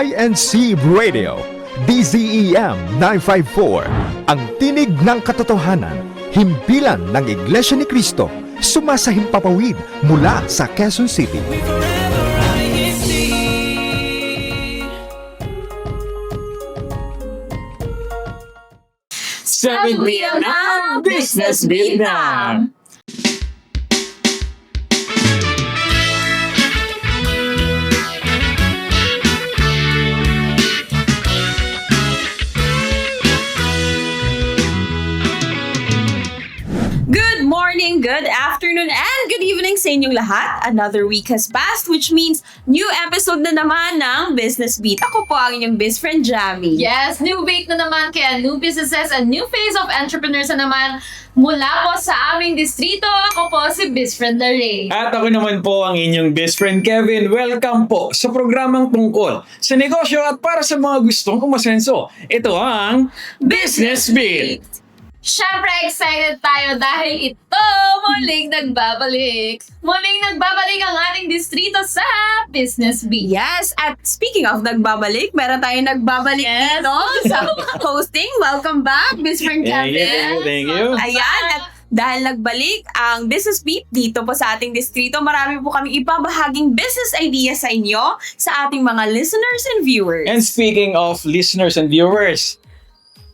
INC Radio, DZEM 954, ang tinig ng katotohanan, himpilan ng Iglesia ni Cristo, sumasahimpapawid mula sa Quezon City. Seven PM na, Business Beat na! Good morning, good afternoon, and good evening sa inyong lahat. Another week has passed, which means new episode na naman ng Business Beat. Ako po ang inyong best friend, Jamie. Yes, new week na naman, kaya new businesses and new phase of entrepreneurs na naman mula po sa aming distrito. Ako po si Best Friend Larry. At ako naman po ang inyong best friend Kevin. Welcome po sa programang tungkol sa negosyo at para sa mga gustong umasenso. Ito ang Business Beat! Siyempre, excited tayo dahil ito muling nagbabalik. Muling nagbabalik ang ating distrito sa Business Beat. Yes, at speaking of nagbabalik, meron tayong nagbabalik Yes. dito sa hosting. Welcome back, best friend Thank Kevin. you, thank you. Ayan, at dahil nagbalik ang Business Beat dito po sa ating distrito, marami po kami ibabahaging business ideas sa inyo, sa ating mga listeners and viewers. And speaking of listeners and viewers,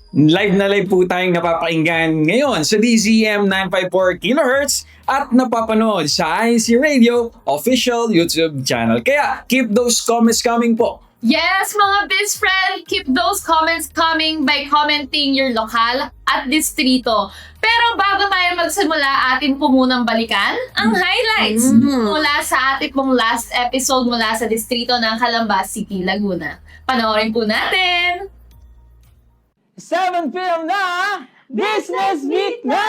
live na live po tayong napapakinggan ngayon sa DZM 954 kHz at napapanood sa INC Radio official YouTube channel. Kaya keep those comments coming po. Yes, mga best friend, keep those comments coming by commenting your lokal at distrito. Pero bago tayo magsimula, atin po munang balikan ang highlights mula sa ating pong last episode mula sa distrito ng Calamba City, Laguna. Panoorin po natin! 7 p.m. na, Business Beat na!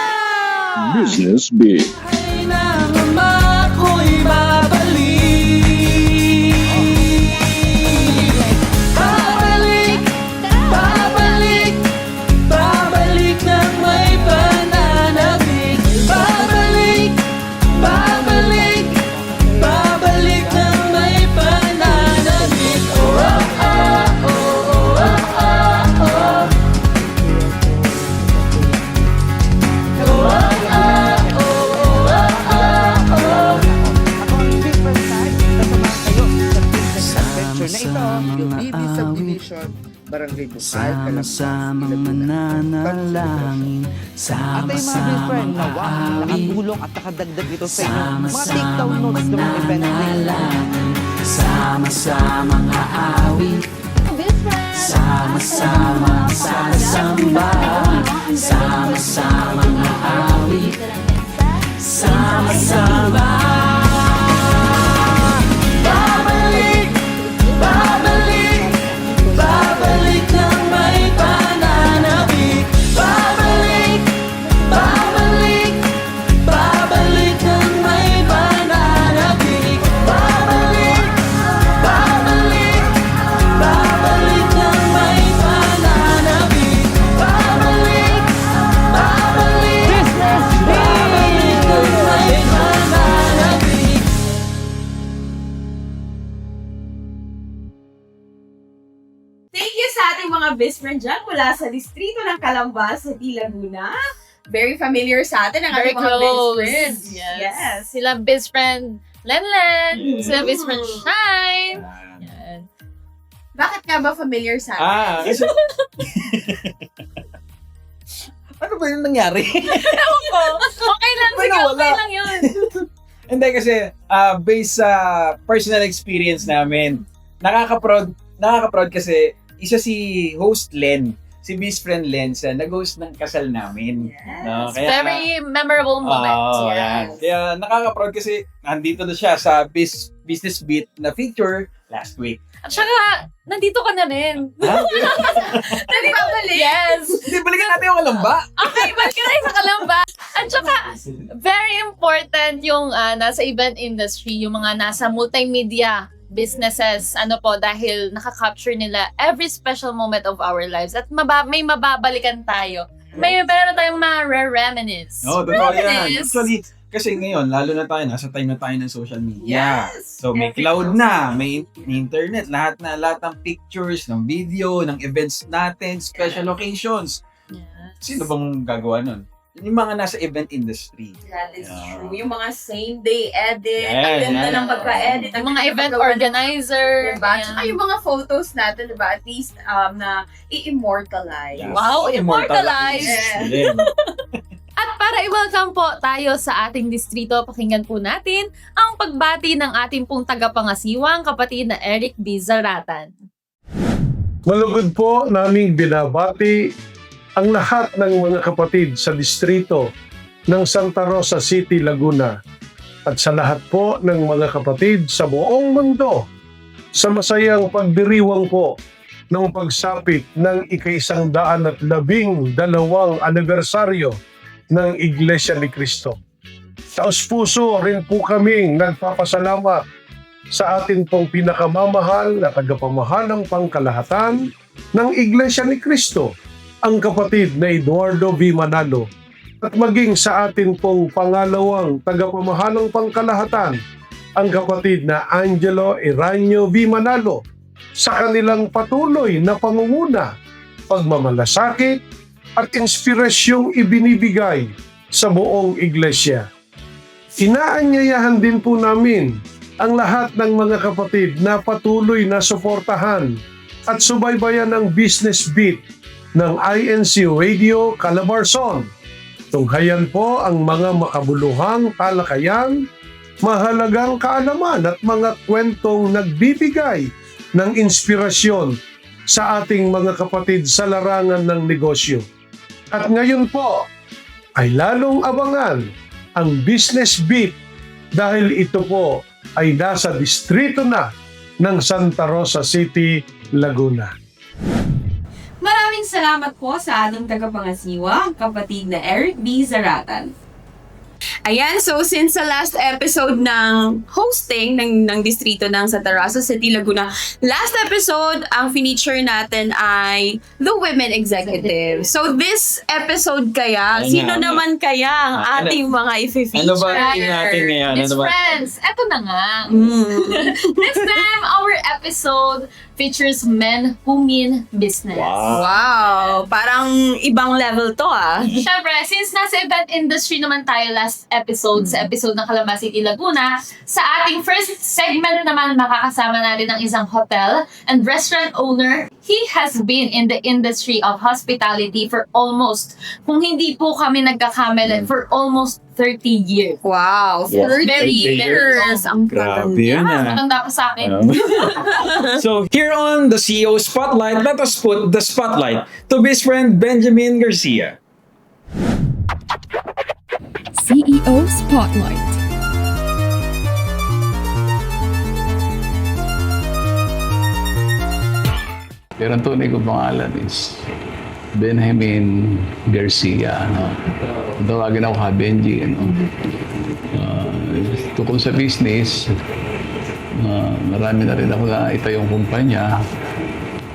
Business Beat. Ay nang ako'y babalik. Babalik, babalik, babalik nang may pananabik. Babalik, babalik, babalik nang may pananabik. Oh, oh, oh, oh, oh, oh, oh. Barangay Bukay, Sama-samang mananalangin, sama-samang aawit, nakatulong at nakadagdag ito sa inyo. Mga take down sama-samang notes ng mga event na mananalangin, sama-samang aawit, sama-samang sasamba, sama-samang aawit, sama-sama. Babalik, babalik, babalik nang may pananabik. Babalik, babalik, babalik nang may pananabik. Babalik, babalik, babalik nang may pananabik. Babalik, babalik, babalik nang may pananabik. Thank you sa ating mga best friend dyan mula sa distrito ng Calamba, City, Laguna. Very familiar sa atin ang Very ating mga best close. friends. Yes. Sila best friend Lenlen, sila best friend Shine. Yan. Bakit nga ba familiar sa atin? Kasi Ano ba yung nangyari? Ako, okay lang, sige, okay lang yun. hindi kasi based sa personal experience namin, nakaka-proud kasi isa si host Len, si best friend Len sa nag-host ng kasal namin. Yes. No, Very memorable moment. Oo, Yes. yan. Kaya nakaka-proud kasi nandito na siya sa Business Beat na feature last week. At saka, nandito ka na rin. Ha? Nagbabalik. Yes. Hindi, balikan natin yung kalamba. Okay, balik ka na sa Kalamba. At saka, very important yung nasa event industry, yung mga nasa multimedia businesses, dahil nakaka-capture nila every special moment of our lives at may mababalikan tayo. May meron tayong mga rare reminisce. Oo, totoo yan. Reminisce. Actually, Kasi ngayon, lalo na tayo, nasa time na tayo ng social media. Yes! So may cloud na, may internet, lahat ng pictures, ng video, ng events natin, special occasions. Sino bang gagawa nun? Yung mga nasa event industry. That is Yeah. true. Yung mga same-day edit, Yes, ang ganda yes. ng pagka-edit. Yung mga event organizer. Diba? Yan. Tsaka yung mga photos natin, diba? At least na i-immortalize. Yeah. Wow, immortalized! Yeah. At para i-welcome po tayo sa ating distrito, pakinggan po natin ang pagbati ng ating pong tagapangasiwang kapatid na Eric B. Zaratan. Malugod po naming binabati ang lahat ng mga kapatid sa distrito ng Santa Rosa City, Laguna at sa lahat po ng mga kapatid sa buong mundo sa masayang pagdiriwang po ng pagsapit ng ika-112 anibersaryo ng Iglesia ni Cristo. Taos-puso rin po kaming nagpapasalamat sa atin pong pinakamamahal na tagapamahalang pangkalahatan ng Iglesia ni Cristo, ang kapatid na Eduardo V. Manalo, at maging sa atin pong pangalawang tagapamahalang pangkalahatan, ang kapatid na Angelo Eranio V. Manalo, sa kanilang patuloy na pangunguna, pagmamalasakit at inspirasyong ibinibigay sa buong Iglesia. Inaanyayahan din po namin ang lahat ng mga kapatid na patuloy na suportahan at subaybayan ang Business Beat ng INC Radio Calabarzon. Tunghayan po ang mga makabuluhang talakayan, mahalagang kaalaman at mga kwentong nagbibigay ng inspirasyon sa ating mga kapatid sa larangan ng negosyo. At ngayon po ay lalong abangan ang Business Beat dahil ito po ay nasa distrito na ng Santa Rosa City, Laguna. Maraming salamat po sa ating tagapangasiwa, kapatid na Eric B. Zaratan. Ayan, so since sa last episode ng hosting ng distrito ng Santa Rosa City, Laguna, last episode, ang feature natin ay the Women Executive. So this episode kaya, Ayan sino nga. naman kaya ang Ano- ating mga i-feature? Ano ba ang natin ngayon? Miss Ano ba? Friends, eto na nga. Mm. This time, our episode features men who mean business. Wow. Wow, parang ibang level to ah. Siyempre, since nasa event industry naman tayo last episode, sa episode ng Calamba City, Laguna, sa ating first segment naman makakasama natin ang isang hotel and restaurant owner. He has been in the industry of hospitality for almost, kung hindi po kami nagkakamali, for almost 30 years. Wow, Yeah. 30 years. Ang Grabe tatanda. yun ah. Matanda pa sa akin. So here on the CEO Spotlight, let us put the spotlight to his friend Benjamin Garcia. CEO Spotlight. Pero ang tunay ko pangalan is Benjamin Garcia. No? Tawagin ako Benji. No? Tukol sa business, marami na rin ako na itayong kumpanya.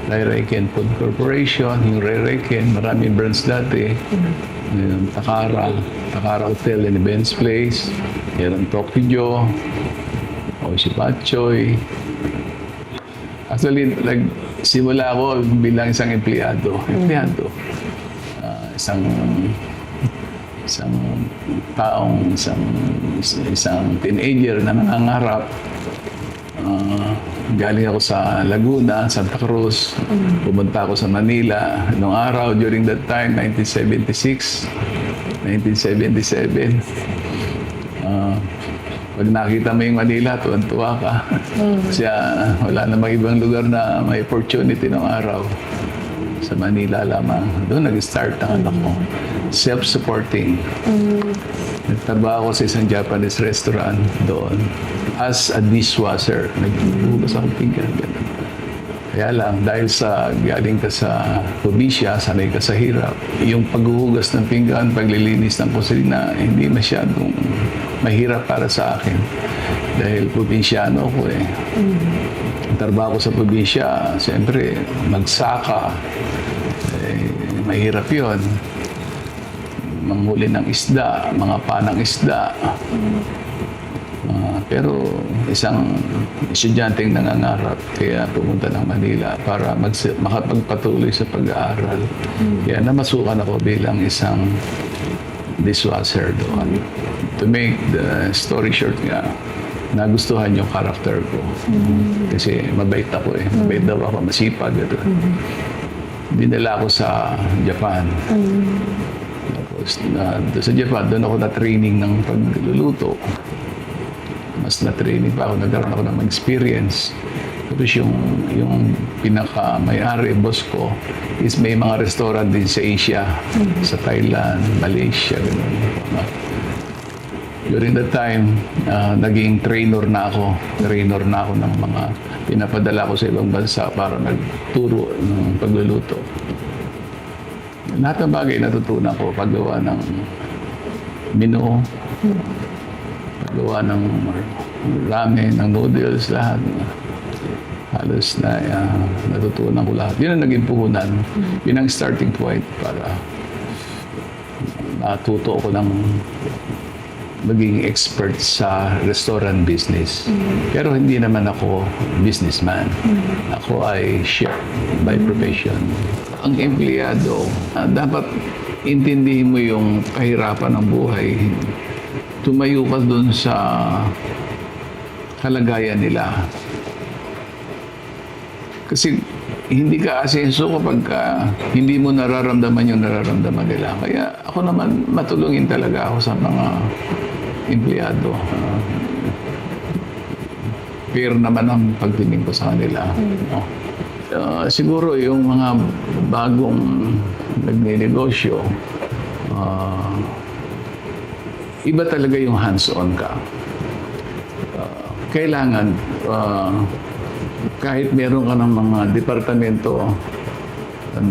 Ray Ken Food Corporation, yung Ray Ken, maraming brands dati. Yung Takara Hotel and Events Place, yung Tokyo, Oshipachoy. Actually, simula ako bilang isang empleyado. Isang taong, isang teenager na nangangarap. Galing ako sa Laguna, Santa Cruz. Pumunta ako sa Manila. Noong araw, during that time, 1976, 1977. Pag nakita mo yung Manila, tuwan-tuwa ka. Kasi wala namang ibang lugar na may opportunity noong araw. Sa Manila lamang. Doon nag-start ang anak ko. Self-supporting. Nagtrabaho ako sa isang Japanese restaurant doon as a dishwasher. Naghugas ako pinggan. Kaya lang, dahil sa galing ka sa probinsya, sanay ka sa hirap, yung paghuhugas ng pinggan, paglilinis ng kusina, hindi masyadong mahirap para sa akin. Dahil probinsyano ako eh. Ang trabaho ko sa probinsya, siyempre, magsaka. Mahirap yun. manghuli ng isda, mga panang isda. Pero isang estudyanteng nangangarap kaya pumunta ng Manila para makapagpatuloy sa pag-aaral. Kaya namasukan ako bilang isang dishwasher doon. To make the story short nga, nagustuhan yung character ko. Kasi mabait ako eh. Mabait daw ako, masipag. Dinala ako sa Japan. Tapos sa Japan, doon ako na-training ng pagluluto. Mas na-training pa ako, nagkaroon ako ng experience. Tapos yung pinaka-may-ari, boss ko, is may mga restaurant din sa Asia, sa Thailand, Malaysia, gano'n. During that time, naging trainer na ako ng mga pinapadala ko sa ibang bansa para nagturo ng pagluluto. Lahat ng bagay natutunan ko, paggawa ng menu, paggawa ng ramen, ng noodles, lahat. Halos na natutunan ko lahat. Yun ang naging puhunan. Yun ang starting point para matuto ko ng maging expert sa restaurant business. Pero hindi naman ako businessman. Ako ay chef by profession. Ang empleyado, dapat intindihin mo yung kahirapan ng buhay. Tumayo ka dun sa kalagayan nila. Kasi hindi ka asenso kapag hindi mo nararamdaman yung nararamdaman nila. Kaya ako naman, matulungin talaga ako sa mga empleyado. Fair naman ang pagtingin ko sa kanila. Siguro yung mga bagong nagnenegosyo, iba talaga yung hands-on ka. Kailangan, kahit meron ka ng mga departamento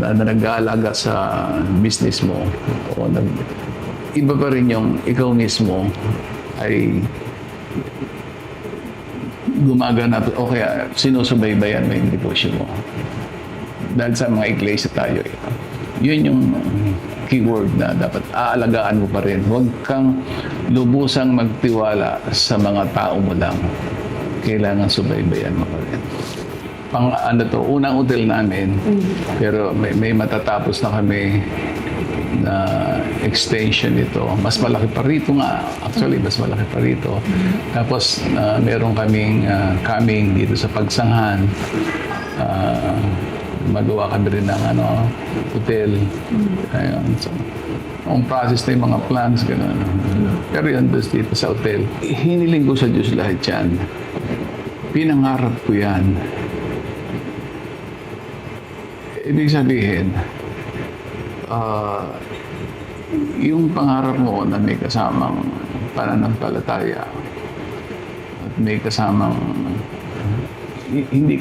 na nag-aalaga sa business mo, o iba pa rin yung ikaw mismo ay gumaganap o kaya sinusubaybayan mo yung negosyo mo. Dahil sa mga iglesia tayo, yun yung keyword na dapat aalagaan mo pa rin. Huwag kang lubusang magtiwala sa mga tao mo lang. Kailangan subaybayan mo pa rin. Unang hotel namin, pero may matatapos na kami na extension nito. Mas malaki pa rito nga. Actually, mas malaki pa rito. Tapos, meron kaming coming dito sa Pagsanghan. Magawa kami rin ng hotel. Ayun. So, ang process na yung mga plans, gano'n. Pero yun, dito sa hotel. Hiniling ko sa Diyos lahat yan. Pinangarap ko yan. Ibig sabihin, yung pangarap mo na may kasamang pananampalataya at may kasamang hindi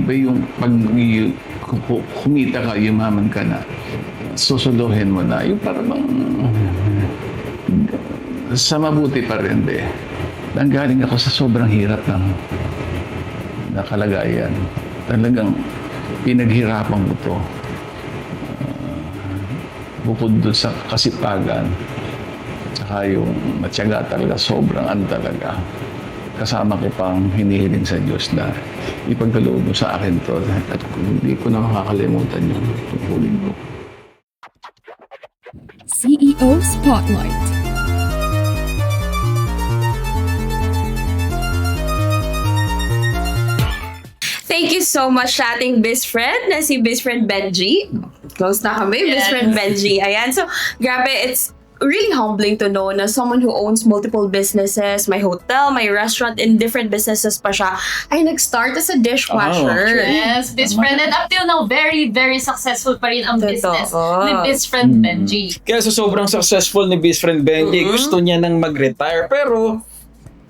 ba yung pag kumita ka, yumaman ka na, susuluhin mo na, yung parang sa mabuti pa rin nanggaling ako sa sobrang hirap ng nakalagayan. Talagang pinaghirapan ko to. Bukod doon sa kasipagan, saka yung matyaga talaga, sobrang talaga. Kasama ko pang hinihiling sa Diyos na ipagkaloob mo sa akin to. At hindi ko na makakalimutan yung tungkulin ko. CEO Spotlight. Thank you so much sa ating best friend na si best friend Benji. Close na kami, best friend Benji. Ayan, so grabe, it's really humbling to know na someone who owns multiple businesses, may hotel, may restaurant, in different businesses pa siya, ay nag-start as a dishwasher. Yes, best friend. And up till now, very, very successful pa rin ang business ni best friend Benji. Kaya sa sobrang successful ni best friend Benji, gusto niya nang mag-retire. Pero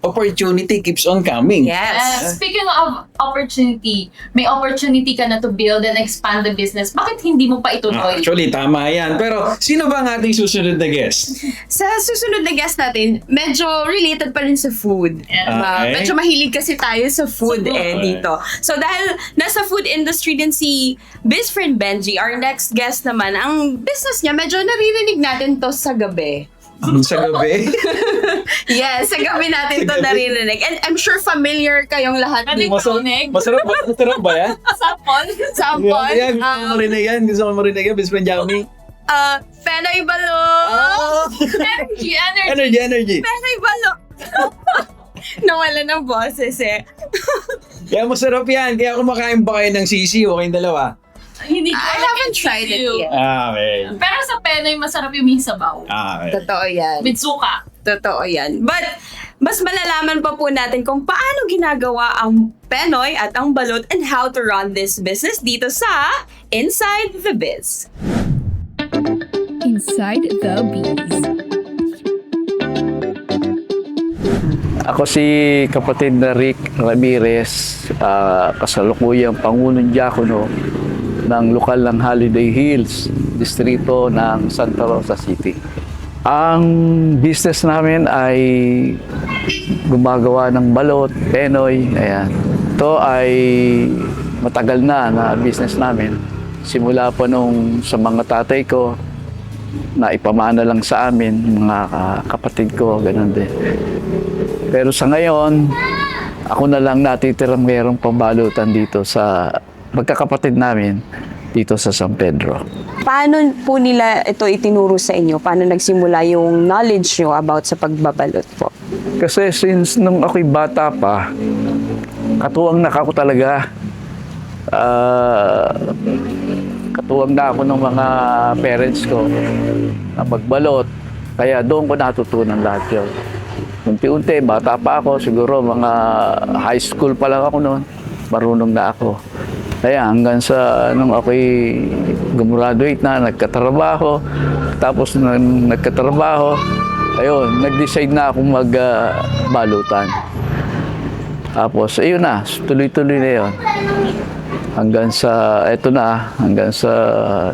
opportunity keeps on coming. Yes. Speaking of opportunity, may opportunity ka na to build and expand the business. Bakit hindi mo pa ituloy? Actually, tama yan. Pero sino ba ang ating susunod na guest? Sa susunod na guest natin, medyo related pa rin sa food. Okay. Medyo mahilig kasi tayo sa food dito. So dahil nasa food industry din si Biz Friend Benji, our next guest naman, ang business niya, medyo naririnig natin to sa gabi. Sa gabi? Yes, sa gabi natin to naririnig. And I'm sure familiar kayong lahat Pwede dito. Masarap ba yan? Sample? Sample. Yan, gusto ko marinig yan. Gusto ko marinig yan, Best Friend Jamie. Penoy Balot! Energy. Penoy Balot! Nawala ng boses eh. Kaya masarap yan. Kaya kumakain ba kayo ng sisi o kayong dalawa? Hindi ko I haven't tried it yet. Okay. Pero sa Penoy, masarap yung may sabaw. Okay. Totoo yan. With suka. Totoo yan. But, mas malalaman pa po natin kung paano ginagawa ang Penoy at ang balot and how to run this business dito sa Inside the Biz. Inside the Biz. Ako si kapatid na Rick Ramirez, kasalukuyang Pangulong Diakono ng lokal ng Holiday Hills, distrito ng Santa Rosa City. Ang business namin ay gumagawa ng balot, penoy, ayan. Ito ay matagal na business namin. Simula pa nung sa mga tatay ko, na ipamana lang sa amin, mga kapatid ko, ganun din. Pero sa ngayon, ako na lang natitirang mayroong pambalutan dito sa magkakapatid namin dito sa San Pedro. Paano po nila ito itinuro sa inyo? Paano nagsimula yung knowledge nyo about sa pagbabalot po? Kasi since nung ako'y bata pa, katuwang na ako talaga. Katuwang na ako ng mga parents ko na magbalot. Kaya doon ko natutunan lahat yun. Unti-unti, bata pa ako, siguro mga high school pa lang ako noon, marunong na ako. Kaya hanggang sa nung ako'y gumraduate na, nagkatrabaho, tapos nung nagkatrabaho, ayun, nag-decide na akong magbalutan. Tapos, ayun na, tuloy-tuloy na yun. Hanggang sa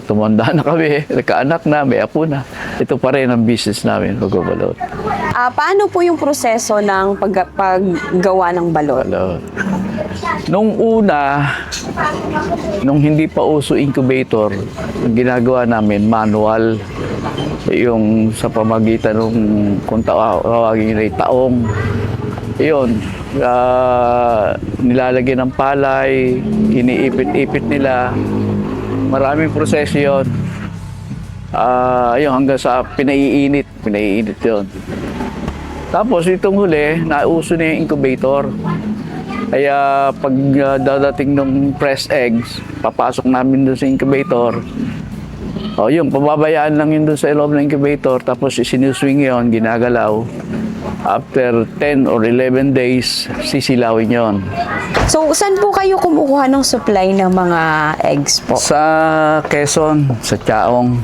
tumanda na kami, nagkaanak na, may apo na. Ito pa rin ang business namin, pagbabalot. Paano po yung proseso ng paggawa ng balot? Balot. Nung una, nung hindi pa uso incubator, ang ginagawa namin, manual. Yung sa pamagitan ng kung tawagin nila taong. Yun, nilalagyan ng palay, iniipit-ipit nila. Maraming proseso yun. Ayun, hanggang sa pinaiinit yun. Tapos itong huli, nauso na yung incubator. Kaya pag dadating ng press eggs, papasok namin doon sa incubator. Yun, pababayaan lang yun doon sa loob ng incubator, tapos sinuswing yun, ginagalaw. After 10 or 11 days, sisilawin yon. So, saan po kayo kumukuha ng supply ng mga eggs po? Sa Quezon, sa Chaong,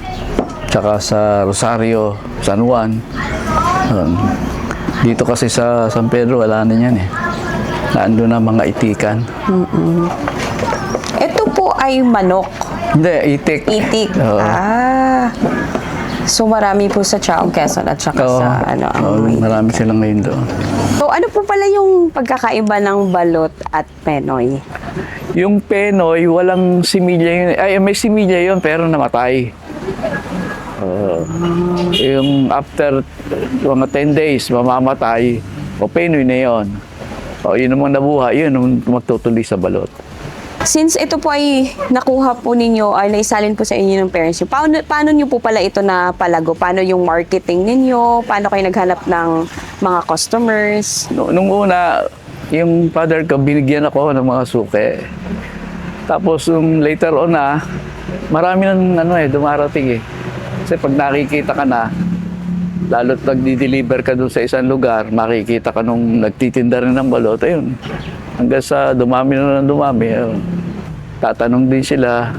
tsaka sa Rosario, San Juan. Dito kasi sa San Pedro, wala na yan eh. Naando na mga itikan. Ito po ay manok. Hindi, itik. Itik. Oo. So marami po sa Chaong, Quezon at saka Oo. sa Marami silang ngayon doon. So ano po pala yung pagkakaiba ng balot at penoy? Yung penoy, walang similya yun. Ay, may similya yun, pero namatay. Yung after mga 10 days, mamamatay, penoy na yun. Yun namang nabuhay, yun ang magtutuloy sa balot. Since ito po ay nakuha po ninyo, ay naisalin po sa inyo ng parents nyo, paano nyo po pala ito na palago? Paano yung marketing ninyo? Paano kayo naghanap ng mga customers? Nung una, yung father ko, binigyan ako ng mga suke. Tapos, later on na, marami nang dumarating eh. Kasi pag nakikita ka na, lalo't nagdi-deliver ka doon sa isang lugar, makikita ka nung nagtitinda rin ng balot, ayun. Hanggang sa dumami na ng dumami, ayun. Tatanong din sila.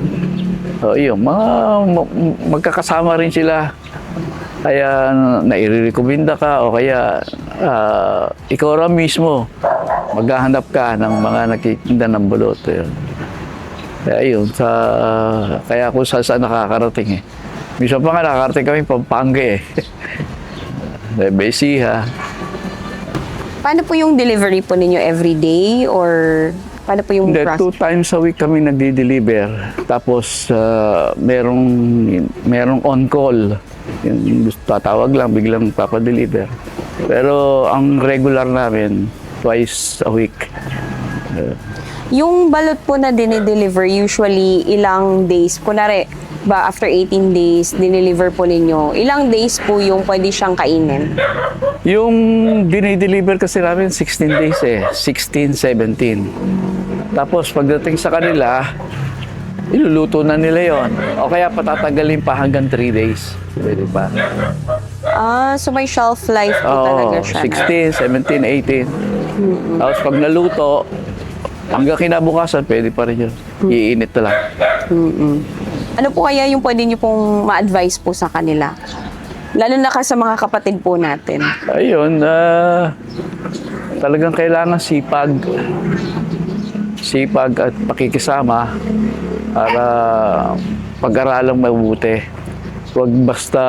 Yun, magkakasama rin sila. Kaya nairekomenda ka o kaya ikaw rin mismo maghahanap ka ng mga nagtitinda ng balot. Kaya yun, kaya kung saan nakakarating eh. Minsan pa nga nakakarating kami Pampanga eh. Besiha. Paano po yung delivery po ninyo everyday or paano po yung Hindi, process? 2 times a week kami nagdi-deliver. Tapos merong on-call. Yung tatawag lang, biglang papadeliver. Pero ang regular namin, twice a week. Yung balot po na dinideliver, usually ilang days? Kunwari, ba after 18 days, dinideliver po ninyo, ilang days po yung pwede siyang kainin? Yung dinideliver kasi namin 16 days eh. 16, 17. Tapos pagdating sa kanila, iluluto na nila yon. O kaya patatagalin pa hanggang 3 days. Pwede pa. So may shelf life po talaga siya. 16, 17, 18. Tapos pag naluto, hanggang kinabukasan, pwede pa rin yun. Iinit na lang. Ano po kaya yung pwede niyo pong ma-advise po sa kanila? Lalo na sa mga kapatid po natin. Ayun, talagang kailangan sipag. Sipag at pakikisama para pag-aralang mabuti. Huwag basta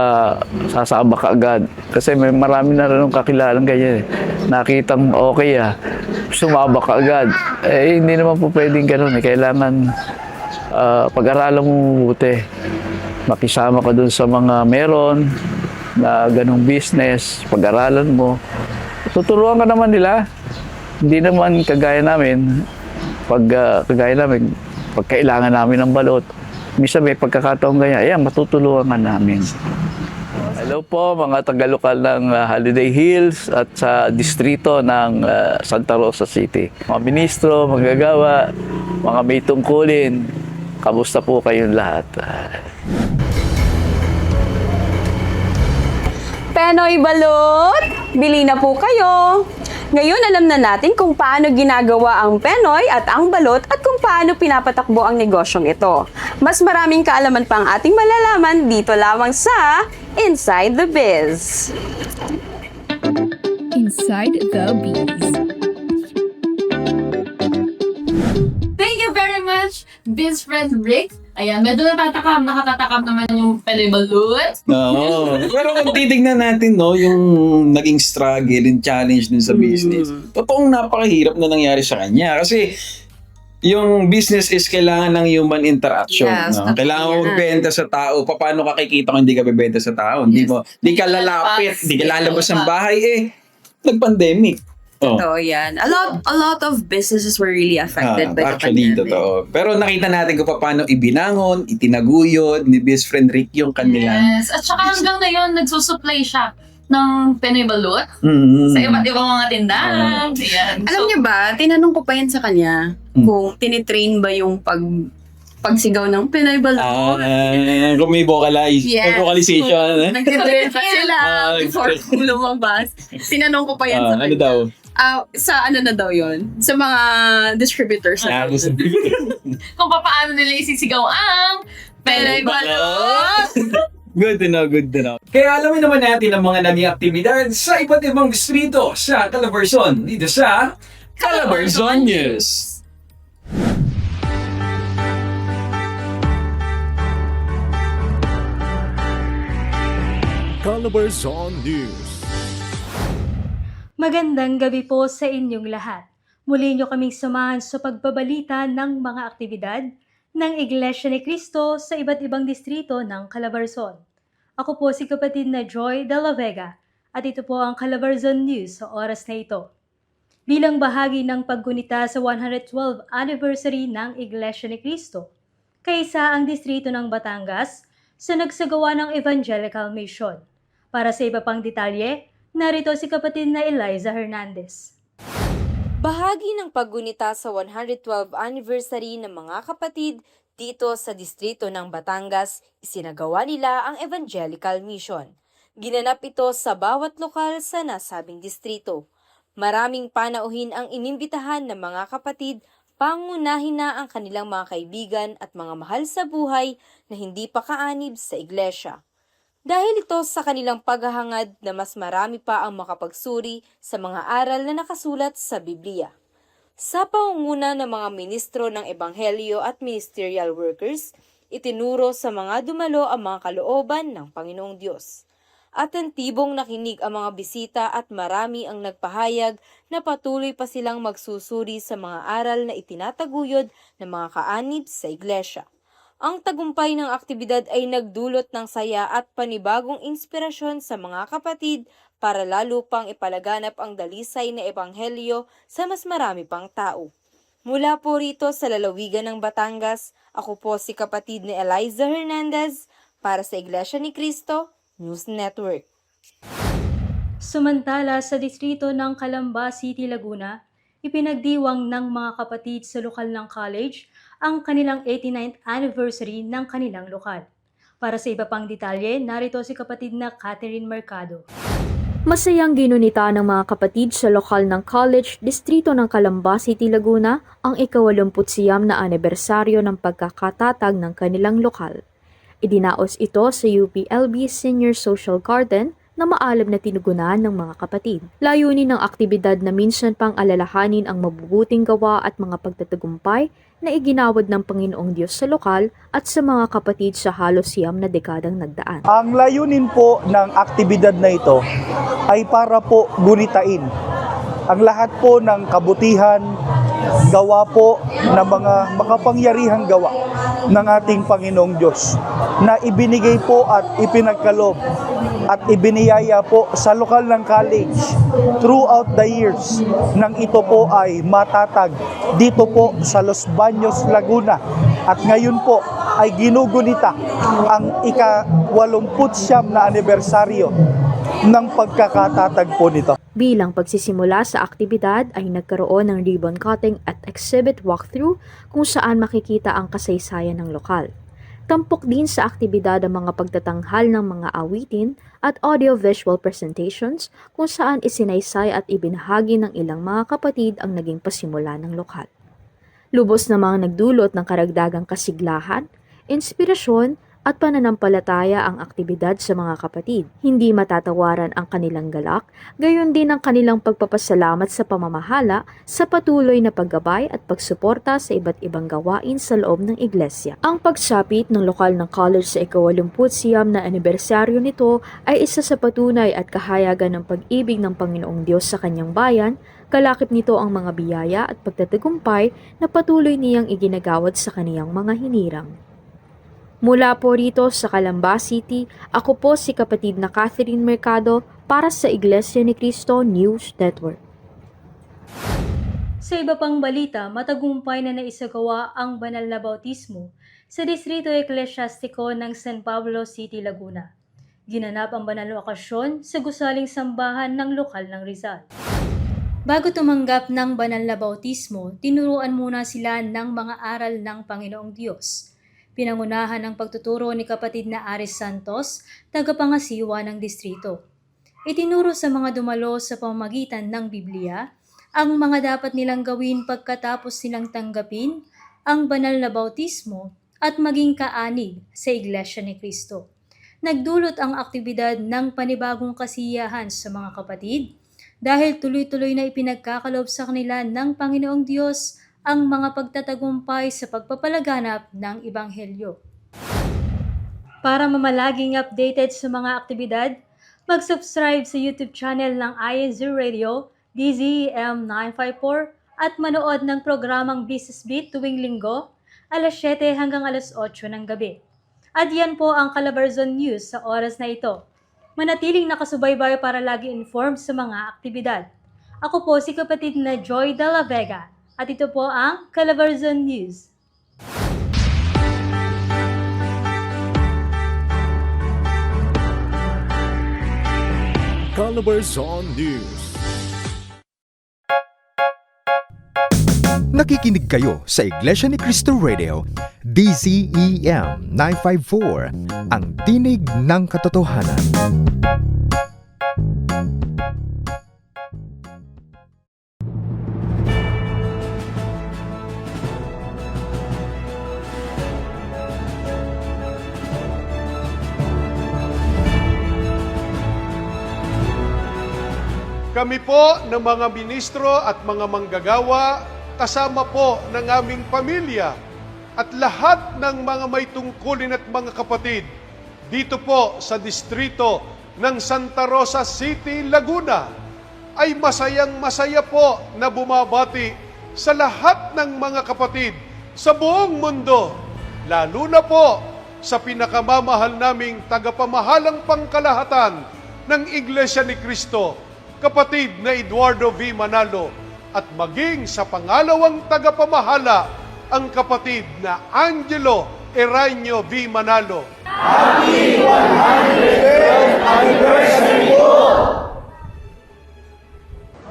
sasama ka agad. Kasi may marami na rin kakilalang ganyan eh. Nakitang okay sumaba ka agad. Hindi naman po pwedeng ganun eh. Kailangan pag-aralan mo mabuti. Makisama ka dun sa mga meron na ganung business, pag-aralan mo. Tuturuan ka naman nila. Hindi naman kagaya namin, pag kailangan namin ng balot, minsan may pagkakataon ganyan, matutulungan namin. Hello po mga taga-lokal ng Holiday Hills at sa distrito ng Santa Rosa City. Mga ministro, manggagawa, mga may tungkulin, kamusta po kayong lahat? Penoy Balot, bili na po kayo! Ngayon alam na natin kung paano ginagawa ang penoy at ang balot at kung paano pinapatakbo ang negosyong ito. Mas maraming kaalaman pa ang ating malalaman dito lamang sa Inside the Biz. Inside the Biz. Thank you very much, Biz friend Rick. Ayan, medyo nakakatakam naman yung Penoy Balot. Oo. Pero kung titignan natin, no, yung naging struggle and challenge din sa business, totoong napakahirap na nangyari sa kanya. Kasi yung business is kailangan ng human interaction. Yes, No? Kailangan mo magbenta sa tao. Paano ka kikita kung hindi ka bebenta sa tao? Hindi ka lalapit, hindi ka lalabas ng bahay nag-pandemic. Totoo yan. A lot of businesses were really affected by the Actually, pandemic. totoo. Pero nakita natin kung paano ibinangon, itinaguyod ni best friend Rick yung kanila. Yes. At saka hanggang ngayon, nagsusupply siya ng Penoy Balot sa iba't ibang mga tindahan. Ayan. Alam niyo ba, tinanong ko pa yan sa kanya kung tinitrain ba yung pagsigaw ng Penoy Balot. Kung may vocalization. Nag-train pa sila before lumabas. Tinanong ko pa yan sa kanya. Ano daw? Sa ano na daw yon? Sa mga distributors na. Kung paano nila isisigaw ang Penoy Balot. Good to know, good to know. Kaya alamin naman natin ang mga naging aktibidad sa iba't ibang distrito sa Calabarzon dito sa Calabarzon News. Calabarzon News. Magandang gabi po sa inyong lahat. Muli niyo kaming samahan sa pagbabalita ng mga aktibidad ng Iglesia ni Cristo sa iba't ibang distrito ng Calabarzon. Ako po si kapatid na Joy de la Vega at ito po ang Calabarzon News sa oras na ito. Bilang bahagi ng paggunita sa 112th anniversary ng Iglesia ni Cristo, kaisa ang distrito ng Batangas sa nagsagawa ng evangelical mission. Para sa iba pang detalye, narito si kapatid na Eliza Hernandez. Bahagi ng paggunita sa 112th anniversary ng mga kapatid dito sa distrito ng Batangas, isinagawa nila ang evangelical mission. Ginanap ito sa bawat lokal sa nasabing distrito. Maraming panauhin ang inimbitahan ng mga kapatid, pangunahin na ang kanilang mga kaibigan at mga mahal sa buhay na hindi pa kaanib sa iglesia. dahil ito sa kanilang paghahangad na mas marami pa ang makapagsuri sa mga aral na nakasulat sa Biblia. Sa pangunguna ng mga ministro ng Ebanghelyo at ministerial workers, itinuro sa mga dumalo ang mga kalooban ng Panginoong Diyos. Atentibong nakinig ang mga bisita at marami ang nagpahayag na patuloy pa silang magsusuri sa mga aral na itinataguyod ng mga kaanib sa iglesia. Ang tagumpay ng aktibidad ay nagdulot ng saya at panibagong inspirasyon sa mga kapatid para lalo pang ipalaganap ang dalisay na ebanghelyo sa mas marami pang tao. Mula po rito sa lalawigan ng Batangas, ako po si kapatid ni Eliza Hernandez para sa Iglesia ni Cristo News Network. Sumantala sa distrito ng Calamba City, Laguna, ipinagdiwang ng mga kapatid sa lokal ng college ang kanilang 89th anniversary ng kanilang lokal. Para sa iba pang detalye, narito si kapatid na Catherine Mercado. Masayang ginunita ng mga kapatid sa lokal ng college, distrito ng Calamba City, Laguna, ang ika-89 na anibersaryo ng pagkakatatag ng kanilang lokal. Idinaos ito sa UPLB Senior Social Garden na maalab na tinugunan ng mga kapatid. Layunin ng aktibidad na minsan pang alalahanin ang mabubuting gawa at mga pagtatagumpay na iginawad ng Panginoong Diyos sa lokal at sa mga kapatid sa halos 9 na dekadang nagdaan. Ang layunin po ng aktibidad na ito ay para po gunitain ang lahat po ng kabutihan, gawa po ng mga makapangyarihang gawa ng ating Panginoong Diyos na ibinigay po at ipinagkaloob at ibiniyaya po sa lokal ng college throughout the years nang ito po ay matatag dito po sa Los Baños, Laguna. At ngayon po ay ginugunita ang ika-89 na anibersaryo ng pagkakatatag po nito. Bilang pagsisimula sa aktibidad ay nagkaroon ng ribbon cutting at exhibit walkthrough kung saan makikita ang kasaysayan ng lokal. Tampok din sa aktibidad ang mga pagtatanghal ng mga awitin at audio-visual presentations kung saan isinaysay at ibinahagi ng ilang mga kapatid ang naging pasimula ng lokal. Lubos namang nagdulot ng karagdagang kasiglahan, inspirasyon at pananampalataya ang aktibidad sa mga kapatid. Hindi matatawaran ang kanilang galak, gayon din ang kanilang pagpapasalamat sa pamamahala sa patuloy na paggabay at pagsuporta sa iba't ibang gawain sa loob ng iglesia. Ang pagsapit ng lokal ng college sa ika-89 na anibersaryo nito ay isa sa patunay at kahayagan ng pag-ibig ng Panginoong Diyos sa kanyang bayan. Kalakip nito ang mga biyaya at pagtatagumpay na patuloy niyang iginagawad sa kaniyang mga hinirang. Mula po rito sa Calamba City, ako po si kapatid na Catherine Mercado para sa Iglesia ni Cristo News Network. Sa iba pang balita, matagumpay na naisagawa ang banal na bautismo sa Distrito Eklesyastiko ng San Pablo City, Laguna. Ginanap ang banal na okasyon sa gusaling sambahan ng lokal ng Rizal. Bago tumanggap ng banal na bautismo, tinuruan muna sila ng mga aral ng Panginoong Diyos. Pinangunahan ang pagtuturo ni kapatid na Aris Santos, tagapangasiwa ng distrito. Itinuro sa mga dumalo sa pamamagitan ng Biblia ang mga dapat nilang gawin pagkatapos nilang tanggapin ang banal na bautismo at maging kaanig sa Iglesia ni Cristo. Nagdulot ang aktibidad ng panibagong kasiyahan sa mga kapatid dahil tuloy-tuloy na ipinagkakaloob sa kanila ng Panginoong Diyos ang mga pagtatagumpay sa pagpapalaganap ng Ebanghelyo. Para mamalaging updated sa mga aktibidad, mag-subscribe sa YouTube channel ng INZ Radio, DZEM 954 at manood ng programang Business Beat tuwing linggo, alas 7 hanggang alas 8 ng gabi. At yan po ang Calabarzon News sa oras na ito. Manatiling nakasubaybay para lagi informed sa mga aktibidad. Ako po si kapatid na Joy de la Vega. At ito po ang Calabarzon News. Calabarzon News. Nakikinig kayo sa Iglesia ni Cristo Radio, DZEM 954, ang tinig ng katotohanan. Kami po ng mga ministro at mga manggagawa, kasama po ng aming pamilya at lahat ng mga may tungkulin at mga kapatid dito po sa distrito ng Santa Rosa City, Laguna, ay masayang-masaya po na bumabati sa lahat ng mga kapatid sa buong mundo, lalo na po sa pinakamamahal naming tagapamahalang pangkalahatan ng Iglesia ni Cristo, kapatid na Eduardo V. Manalo, at maging sa pangalawang tagapamahala, ang kapatid na Angelo Eraño V. Manalo. Happy 112th anniversary po!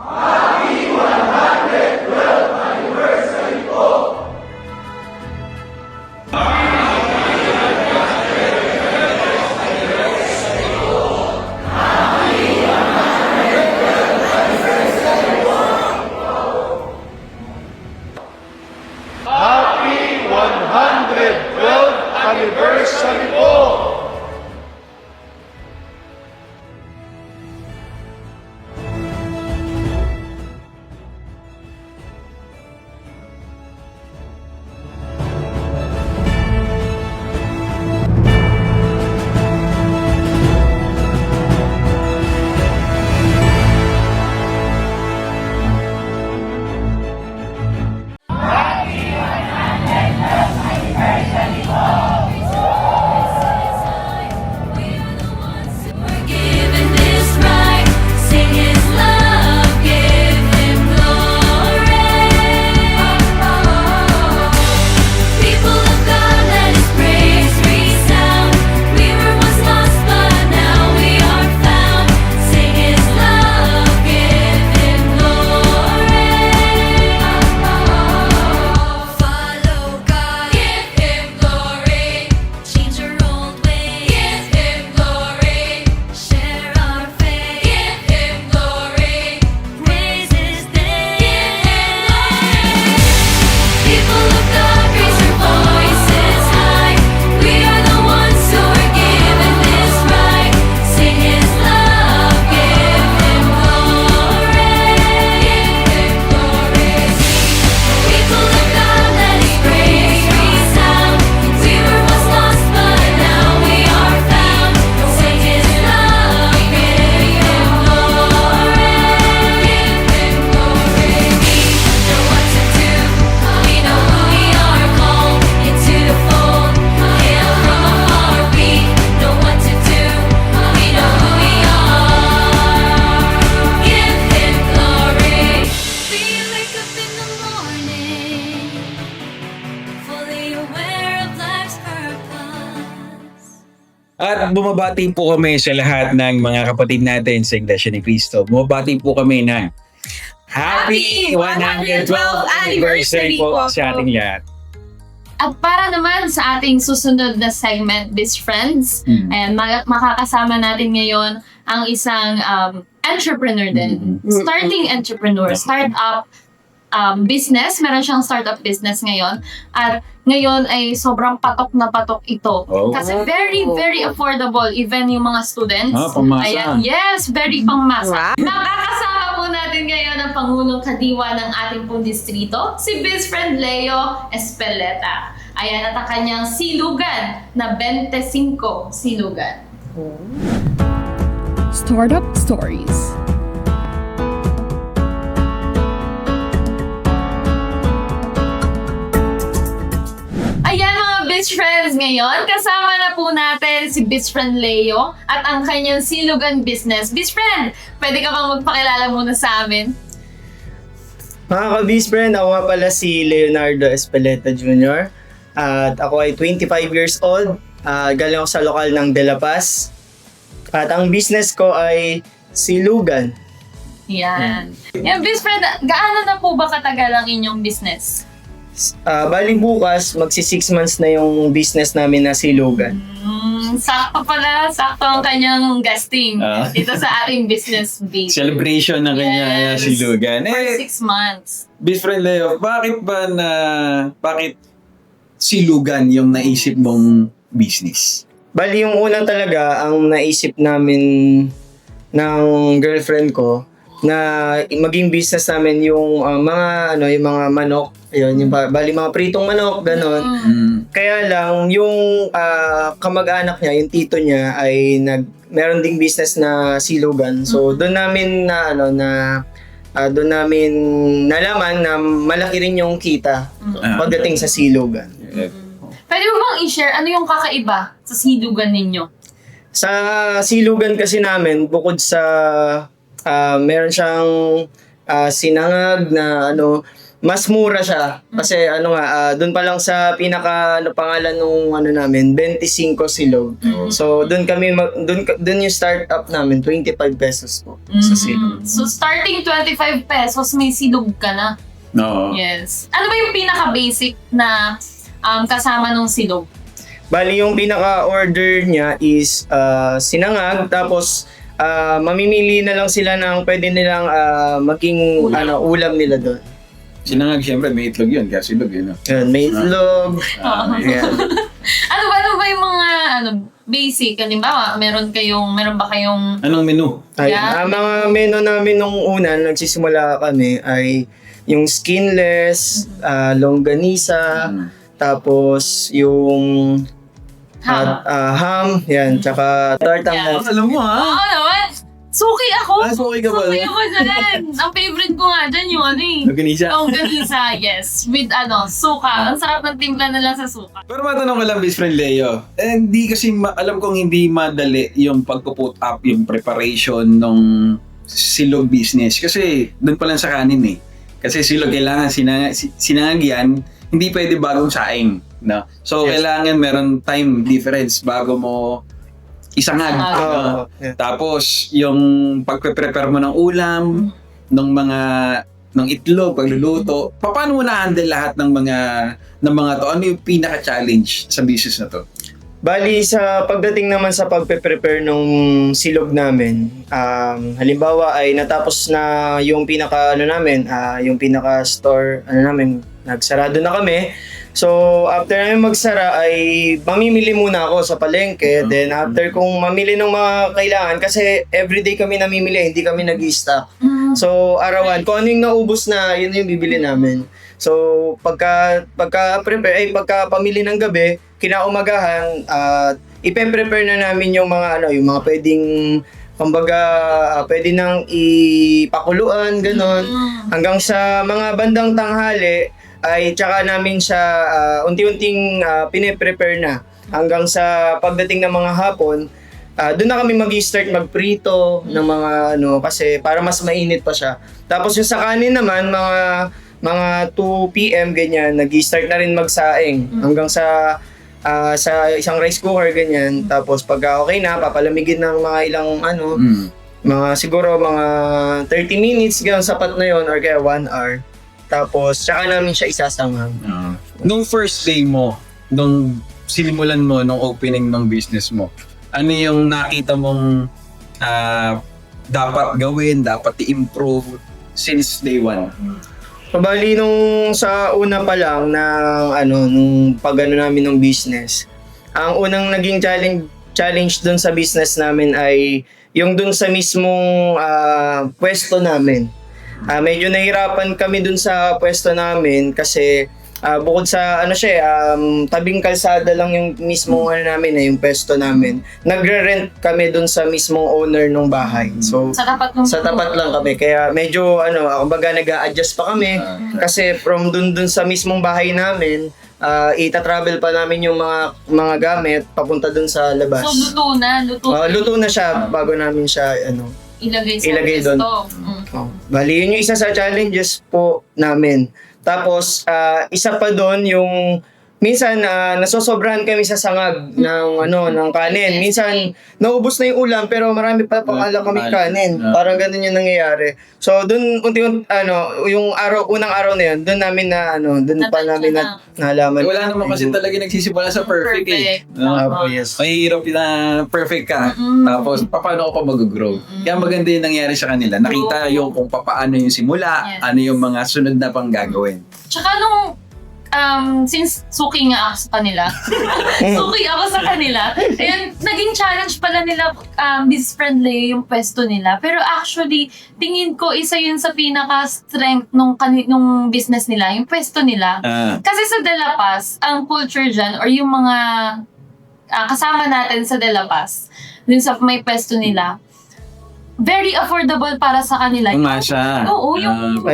Happy 112th anniversary po! Happy 112th anniversary po! Given this right, sing His love, give Him glory. People of God, let His praise resound. We were once lost, but now we are found. Sing His love, give Him glory. Follow God, give Him glory. Change our old ways, give Him glory. Share our faith, give Him glory. Praise His name, give Him glory. People of God, raise your voices high. We are the ones who are given this right. Sing His love, give Him glory. Give Him glory. People of God, let His praise resound. We were once lost, but now we are found. Sing His love, give Him glory. Give Him glory. We know what to do. We know who we are, called into the fold. Hail from afar. We know what to do. We know who we are. Give Him glory. We wake up in the morning, fully aware of life's purpose. At bumabati po kami sa lahat ng mga kapatid natin sa Iglesia ni Cristo. Bumabati po kami ng Happy 112th anniversary po sa ating lahat. At para naman sa ating susunod na segment, Best Friends, ayan, makakasama natin ngayon ang isang entrepreneur din. Starting entrepreneur, startup business. Meron siyang startup business ngayon. At ngayon ay sobrang patok na patok ito. Oh. Kasi very, very affordable. Even yung mga students. Pangmasa. Ayan, yes, very pangmasa. Makakasama po natin ngayon ang Pangulong Kadiwa ng ating pong distrito, si Best Friend Leo Espeleta. Ayan, at ang kanyang silugan na 25 silugan. Startup Stories. Ayan mga best friends, ngayon kasama na po natin si best friend Leo at ang kanyang silugan business. Best friend, pwede ka bang magpakilala muna sa amin? Mga ka-best friend, ako nga pala si Leonardo Espeleta Jr. At ako ay 25 years old. Galing ako sa lokal ng De La Paz. At ang business ko ay silugan. Yan. Yan best friend, gaano na po ba katagal ang inyong business? Bali bukas, magsi 6 months na yung business namin na silugan. Sakto pala, sakto ang kanyang guesting dito sa ating business base. Celebration ng kanya silugan. For 6 months. Best friend Leo, bakit silugan yung naisip mong business? Bali yung unang talaga, ang naisip namin ng girlfriend ko na maging business namin yung yung mga manok, ayun, yung bali mga pritong manok, ganon. Kaya lang yung kamag-anak niya, yung tito niya ay meron ding business na silugan. So doon namin doon namin nalaman na malaki rin yung kita pagdating sa silugan. Pwede mo bang i-share ano yung kakaiba sa silugan ninyo? Sa silugan kasi namin, bukod sa meron siyang sinangag na mas mura siya. Kasi doon pa lang sa pangalan nung namin, 25 silog. So doon doon yung start up namin, 25 pesos po sa silog. So starting 25 pesos, may silog ka na. No. Yes. Ano ba yung pinaka-basic na kasama nung silog? Bali yung pinaka-order niya is sinangag, tapos mamimili na lang sila ng pwede nilang maging ulam nila doon. Sinangag, siyempre, may itlog yun, kaya silog yun. Yan, may itlog. Yan. Ano ba yung mga basic? Halimbawa, meron ba kayong... Anong menu? Ang mga menu namin nung una, nagsisimula kami, ay yung skinless, longganisa, tapos yung ham, yan, tsaka tartang. Alam mo, ha? Oo naman! Suki ako! Suki ka ba? Suki ako dyan! Ang favorite ko nga dyan yung Longganisa? Longganisa, yes. With suka. Ang sarap ng timpla nila sa suka. Pero matanong ko lang, best friend Leo, hindi kasi alam kong hindi madali yung pag-put up, yung preparation ng silog business. Kasi doon pa lang sa kanin eh. Kasi silog, kailangan sinangag yan, hindi pwede bagong saing. No? So, kailangan meron time difference bago mo isangag. Tapos, yung pagpe-prepare mo ng ulam, ng itlog, pagluluto, paano mo na-handle lahat ng mga to? Ano yung pinaka-challenge sa business na to? Bali, sa pagdating naman sa pagpe-prepare ng silog namin, halimbawa ay natapos na yung yung pinaka-store, nagsarado na kami. So, after namin magsara ay mamimili muna ako sa palengke. Then, after kung mamili ng mga kailangan, kasi everyday kami namimili, hindi kami nag-i-stock. So, arawan, kung ano yung naubos na, yun yung bibili namin. So, pagka pamili ng gabi, kinaumagahan, ipe-prepare na namin yung mga pwedeng pwede nang ipakuluan, ganon. Hanggang sa mga bandang tanghali, ay tsaka namin siya unti-unting pine-prepare na. Hanggang sa pagdating ng mga hapon, doon na kami mag-start magprito ng mga kasi para mas mainit pa siya. Tapos yung sa kanin naman, mga 2 PM ganyan, nag-start na rin magsaing hanggang sa isang rice cooker ganyan. Tapos pag okay na, papalamigin ng mga ilang siguro mga 30 minutes ganyan, sapat na yon or kaya 1 hour. Tapos tsaka namin siya isasanghang. Nung first day mo, nung sinimulan mo, nung opening ng business mo, ano yung nakita mong dapat gawin, dapat i-improve since day one? Bali nung sa una pa lang nung namin ng business, ang unang naging challenge dun sa business namin ay yung dun sa mismong pwesto namin. Medyo nahirapan kami dun sa pwesto namin kasi bukod sa tabing kalsada lang yung mismong yung pwesto namin. Nagre-rent kami dun sa mismong owner ng bahay. So sa tapat lang kami. Kaya medyo kumbaga nag-a-adjust pa kami kasi from dun sa mismong bahay namin, ita-travel pa namin yung mga gamit papunta dun sa labas. So luto na siya bago namin siya ilagay doon. Bali, yun yung isa sa challenges po namin. Tapos, isa pa doon yung minsan nasosobrahan kami sa sangag ng kanin. Minsan naubos na yung ulam pero marami pa pala kami kanin. Parang ganun yung nangyayari. So doon yung unang araw na yun, doon namin namin nalaman. Wala naman kasi talaga nagsisimula sa perfect eh. Yes. Mahihirap na perfect ka. Tapos paano ka pa mag-grow? Kaya maganda yung nangyari sa kanila. Nakita yung kung paano yung simula, ano yung mga sunod na pang gagawin. Tsaka nung since suki nga ako sa kanila, suki ako sa kanila, and naging challenge pala nila business friendly yung pwesto nila. Pero actually, tingin ko isa yun sa pinaka-strength nung business nila, yung pwesto nila. Kasi sa De La Paz, ang culture dyan, or yung mga kasama natin sa De La Paz, dun sa may pwesto nila, very affordable para sa kanila. Nga siya. Oo, yung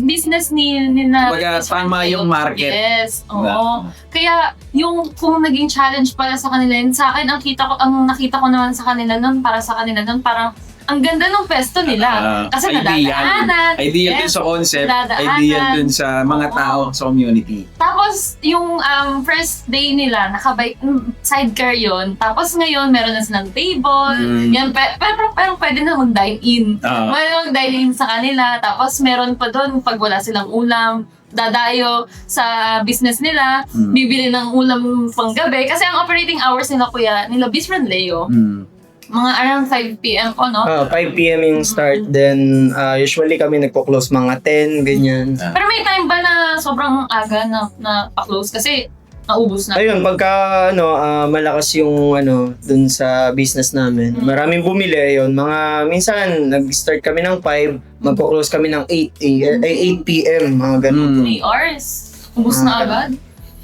business nila. Baga, tama yung market. Yes, oo. Kaya yung kung naging challenge para sa kanila, yun sa akin, ang nakita ko naman sa kanila nun, para sa kanila nun, parang ang ganda ng pwesto nila. Kasi nadadaanan. Ideal dun sa concept, ideal dun sa mga tao sa community. Tapos, yung first day nila, nakabike, sidecar yun. Tapos ngayon, meron na silang table. Yan, pero pwede na mag-dine-in. Pwede mag-dine-in sa kanila. Tapos, meron pa doon, pag wala silang ulam, dadayo sa business nila, bibili ng ulam pang gabi. Kasi ang operating hours nila, kuya, nila Best Friend Leo, mga around 5 p.m. po, no? 5 p.m. yung start. Then, usually kami nagpo-close mga 10, ganyan. Pero may time ba na sobrang aga na pa-close? Kasi naubos na. Ayun, pagka malakas yung dun sa business namin, maraming bumili yun. Minsan, nag-start kami ng 5, magpo-close kami ng 8 p.m. Mga ganun. 3 hours. Ubus na agad.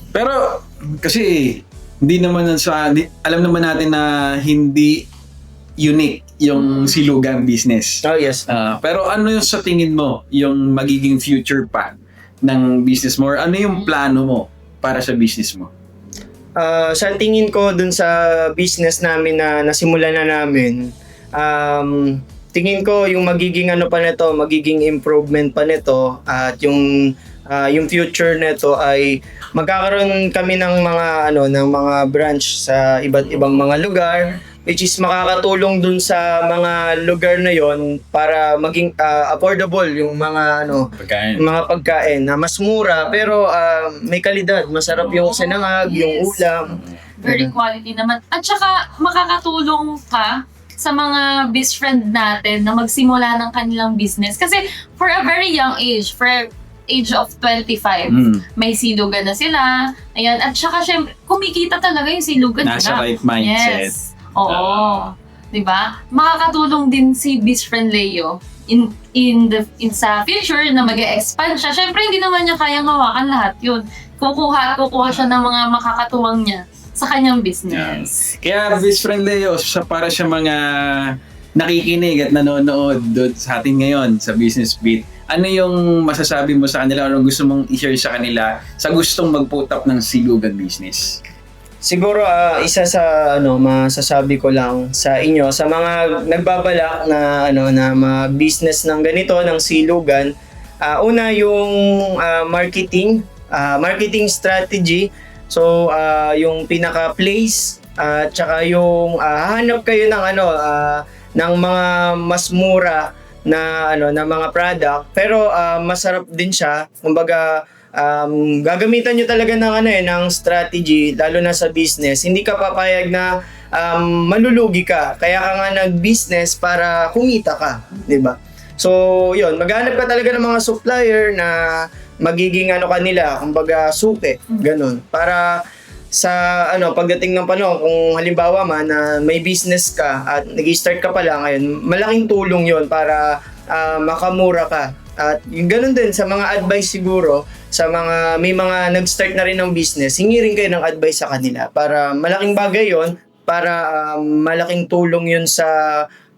Pero, kasi, alam naman natin na hindi unique yung silugang business. Oh, yes. Pero ano yung sa tingin mo yung magiging future path ng business mo? Or ano yung plano mo para sa business mo? Sa tingin ko dun sa business namin na nasimulan na namin, tingin ko yung magiging magiging improvement pa nito, at yung future nito ay magkakaroon kami ng mga branch sa iba't ibang mga lugar, which is makakatulong dun sa mga lugar na yon para maging affordable yung mga pagkain na mas mura pero may kalidad, masarap yung sinangag, yung ulam. Very quality naman. At saka makakatulong ka sa mga best friend natin na magsimula ng kanilang business. Kasi for a very young age, for age of 25, may silugan na sila. Ayan. At saka syempre, kumikita talaga yung silugan nila. Nasa right mindset. Yes. Oo. Diba? Makakatulong din si Best Friend Leo in sa future na mag-expand siya. Syempre, hindi naman niya kayang hawakan lahat yun. Kukuha siya ng mga makakatuwang niya sa kanyang business. Kaya Best Friend Leo, para sa mga nakikinig at nanonood doon sa atin ngayon sa Business Beat, ano yung masasabi mo sa kanila? Ano gusto mong i-share sa kanila sa gustong mag-put up ng silugan business? Siguro isa sa masasabi ko lang sa inyo, sa mga nagbabalak na business ng ganito, ng silugan, una yung marketing strategy. So yung pinaka-place, tsaka yung hahanap kayo ng mga mas mura na mga product, pero masarap din siya. Kumbaga, gagamitan nyo talaga ng strategy, lalo na sa business. Hindi ka papayag na malulugi ka. Kaya ka nga nag-business para kumita ka, di ba? So, yun, maghanap ka talaga ng mga supplier na magiging kanila, kumbaga suki, ganun. Para sa pagdating ng panahon, kung halimbawa na may business ka at nag-start ka pa lang ngayon, malaking tulong yon para makamura ka. At yung ganun din sa mga advice siguro, sa may mga nag-start na rin ng business, hingi rin kayo ng advice sa kanila para malaking bagay yon, para malaking tulong yun sa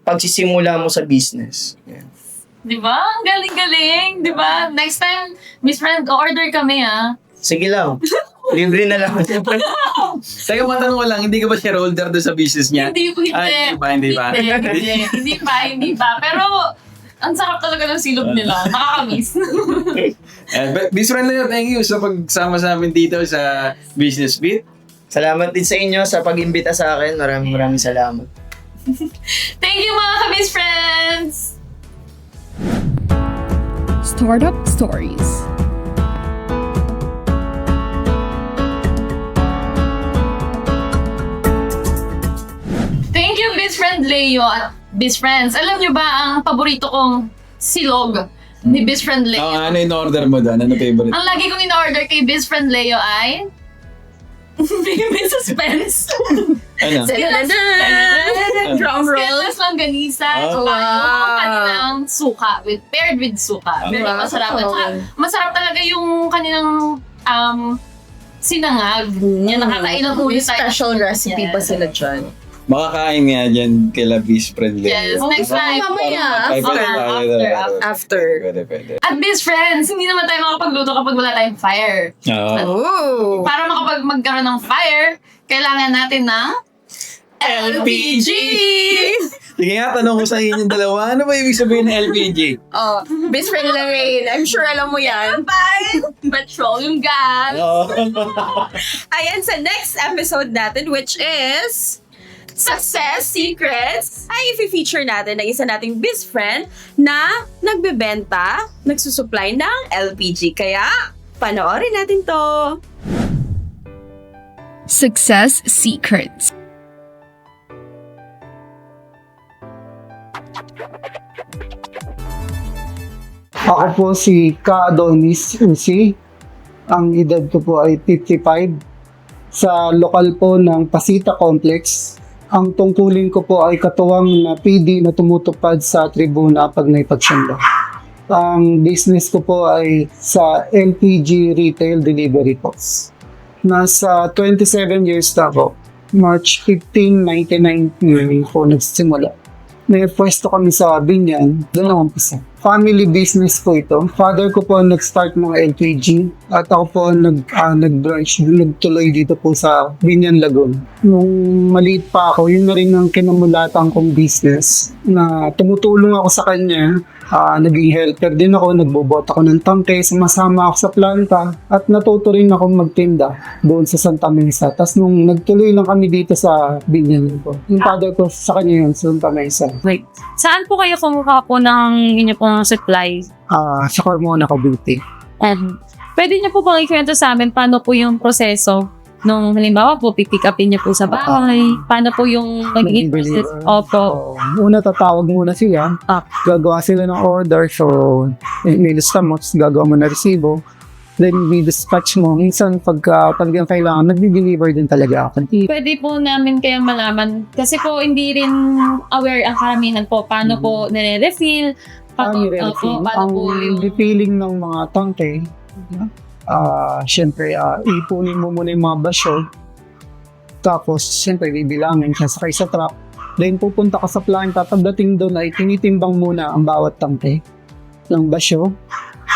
pagsisimula mo sa business. Yeah. Diba? Ang galing-galing. Diba? Next time, Miss Friend, order kami Sige lang. Libre na lang. Teka, matanong ko lang, hindi ka ba shareholder doon sa business niya? Hindi pa. Pero, ang sarap talaga ng silog nila. Nakakamiss. Miss Friend Leo, thank you sa pagsama sa amin dito sa Business Beat. Salamat din sa inyo sa pag-imbita sa akin. Maraming salamat. Thank you mga ka-Best Friends! Startup Stories. Thank you, Best Friend Leo at Best Friends. Alam nyo ba ang paborito kong silog Ni best friend Leo. Ano in order mo doon? Ano favorite? Ang lagi kong in-order kay best friend Leo ay... may suspense. Ano? Drum roll. Skeletas langganisa. Oh. Tsaka yung kanilang suka. Paired with suka. Very Wow. masarap. At saka, masarap talaga yung kanilang sinangag. Yan, nakakailang ulit tayo. Special recipe pa sila dyan. Makakain nga dyan kila Beast Friend Leo. Yes, next time. Mamaya. After. Pwede. At best friends, hindi naman tayo makapagluto kapag wala tayong fire. Oh. Para magkaroon ng fire, kailangan natin ng LPG! Sige nga, tanong ko sa inyong dalawa, ano ba ibig sabihin ng LPG? Oh, best friend Lorraine. I'm sure alam mo yan. Petroleum gas! Ayan, sa next episode natin, which is Success Secrets, ay i-feature natin ng isa nating best friend na nagbebenta, nagsusupply ng LPG. Kaya, panoorin natin to. Success Secrets. Ako po si Ka Adonis Usi. Ang edad ko po ay 55. Sa lokal po ng Pasita Complex. Ang tungkulin ko po ay katuwang na PD na tumutupad sa tribuna pag naipagsyamba. Ang business ko po ay sa LPG Retail Delivery po. Nasa 27 years na ako. March 15, 1999 po nagsimula. May pwesto kami sa Binyan, doon ako umpisa. Family business po ito. Father ko po nag-start mga LPG at ako po nag-branch, nagtuloy dito po sa Binyan Lagoon. Nung maliit pa ako, yun na rin ang kinamulatan kong business na tumutulong ako sa kanya. Naging helper din ako, nagbobot ako ng tangke, sumasama ako sa planta at natuto rin ako magtinda doon sa Santa Mesa. Tapos nung nagtuloy lang kami dito sa Binyan po, yung father ko sa kanya yun, sa Santa Mesa. Wait, saan po kayo kumuha po ng inyo pong supply? Sa Carmona, Cavite. And pwede niyo po bang ikwento sa amin paano po yung proseso nung halimbawa po pick upin niyo po sa bahay? Paano po yung magiging process? Opo. Una tatawag muna siya. Gagawa sila ng order. So, may lista mo. Gagawa mo na resibo. Then, may dispatch mo. Minsan, pag yung kailangan, nag-deliver din talaga ako. Pwede po namin kayang malaman kasi po hindi rin aware ang karamihan po paano po nire-refill. Ang refilling ng mga tangke. Siyempre, ipunin mo muna yung mga basyo. Tapos, siyempre, bibilangin siya sakay sa truck. Then, pupunta ka sa planta. Pagdating doon ay tinitimbang muna ang bawat tangke ng basyo.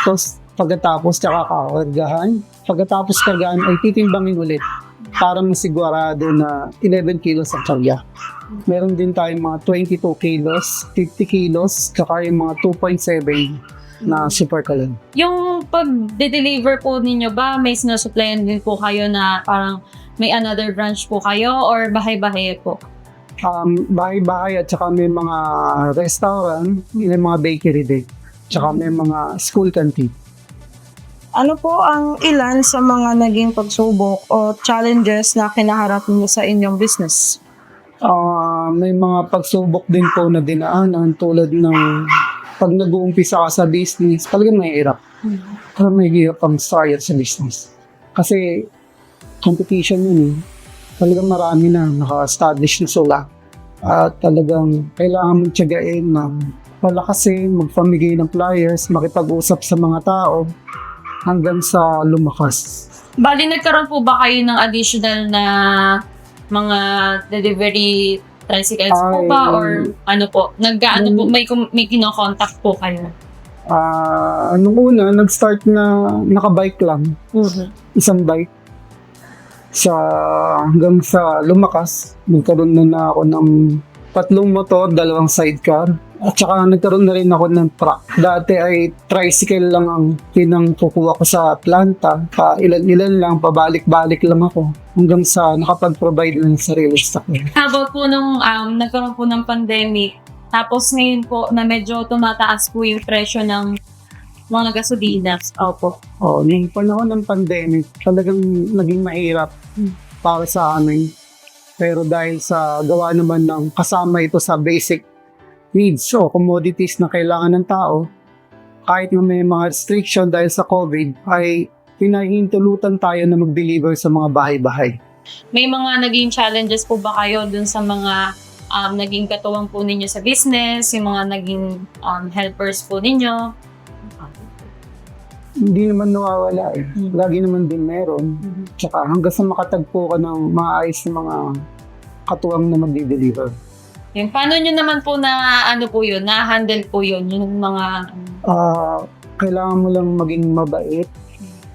Tapos, pagkatapos, tsaka kakargahan. Pagkatapos kargahan ay titimbangin ulit para masigurado na 11 kilos ang karga. Meron din tayong mga 22 kilos, 50 kilos, kaka yung mga 2.7 na super kalan. Yung pag-deliver po ninyo ba, may sinusupplyan din po kayo na parang may another branch po kayo or bahay-bahay po? Bahay-bahay at saka may mga restaurant, may mga bakery din. Tsaka may mga school canteen. Ano po ang ilan sa mga naging pagsubok o challenges na kinaharap niyo sa inyong business? May mga pagsubok din po na dinaanan tulad ng pag nag-uumpisa ka sa business, talagang mahirap. Pero may hirap ang start sa business. Kasi competition yun eh. Talagang marami na naka-establish na sila. At talagang kailangan mong tiyagain na palakasin, magpamigay ng flyers, makipag-usap sa mga tao hanggang sa lumakas. Bali, nagkaroon po ba kayo ng additional na mga delivery tricycles po ba? Or ano po? Po, may kino-contact po kayo? Nung una, nag-start na nakabike lang. Isang bike. Hanggang sa lumakas, nagkaroon na ako ng 3 motor, 2 sidecar. At saka nagkaroon na rin ako ng truck. Dati ay tricycle lang ang pinangkukuha ko sa planta. Ilan-ilan lang, pabalik-balik lang ako. Hanggang sa nakapag-provide ng sarili sa akin. Habang po nung nagkaroon po ng pandemic, tapos ngayon po na medyo tumataas po yung presyo ng mga gasolina. Opo. Nung panahon ng pandemic, talagang naging mahirap para sa amin. Pero dahil sa gawa naman ng kasama ito sa basic needs o commodities na kailangan ng tao, kahit yung may mga restriction dahil sa COVID, ay pinahintulutan tayo na mag-deliver sa mga bahay-bahay. May mga naging challenges po ba kayo dun sa mga naging katuwang po ninyo sa business, yung mga naging helpers po ninyo? Hindi naman nawawala eh. Lagi naman din meron. Tsaka hanggang sa makatagpo ka ng maayos na mga katuwang na mag-deliver. Yung paano nyo naman po na na-handle po yun, yung mga... Kailangan mo lang maging mabait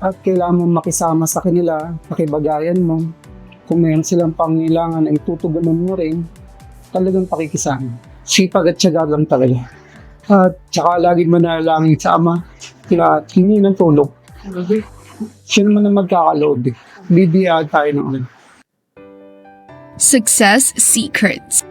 at kailangan mo makisama sa kanila, pakibagayan mo. Kung mayroon silang pangailangan ay tutugunan mo rin, talagang pakikisama. Sipag at tiyaga lang talaga. At tsaka laging manalangin sa Ama, hingi ng tulong. Siya naman ang magkakalood. Bibiyaan tayo ng Success Secrets.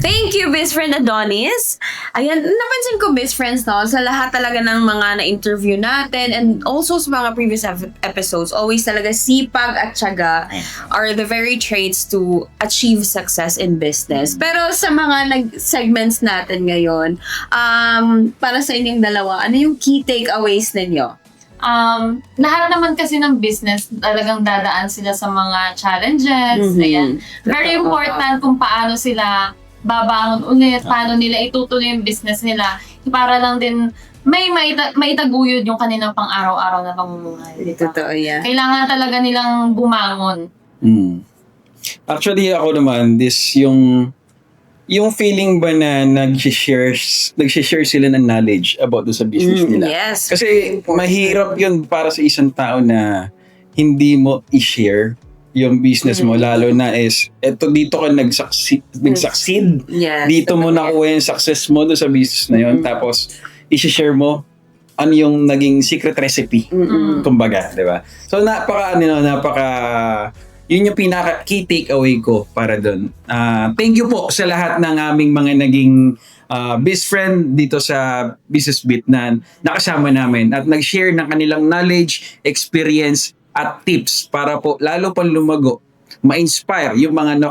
Thank you, best friend Adonis. Ayan, napansin ko, best friends, no, sa lahat talaga ng mga na-interview natin and also sa mga previous episodes, always talaga sipag at tiyaga are the very traits to achieve success in business. Pero sa mga segments natin ngayon, para sa inyong dalawa, ano yung key takeaways ninyo? Lahat naman kasi ng business talagang dadaan sila sa mga challenges. Ayan. Very important kung paano sila babangon ulit, paano nila itutuloy yung business nila para lang din may maitaguyod yung kanilang pang-araw-araw na pamumuhay. Totoo yan. Kailangan talaga nilang bumangon. Actually, ako naman, yung feeling ba na nag-share sila ng knowledge about sa business nila. Yes. Kasi mahirap yun para sa isang tao na hindi mo i-share yung business mo, lalo na dito ka nag-succeed. Yes, dito mo nakuha yung success mo doon sa business na yun. Tapos, i-share mo ano yung naging secret recipe. Kumbaga, di ba? So, yun yung pinaka-key takeaway ko para doon. Thank you po sa lahat ng aming mga naging best friend dito sa Business Beat na nakasama namin at nag-share ng kanilang knowledge, experience, at tips para po lalo pang lumago, ma-inspire yung mga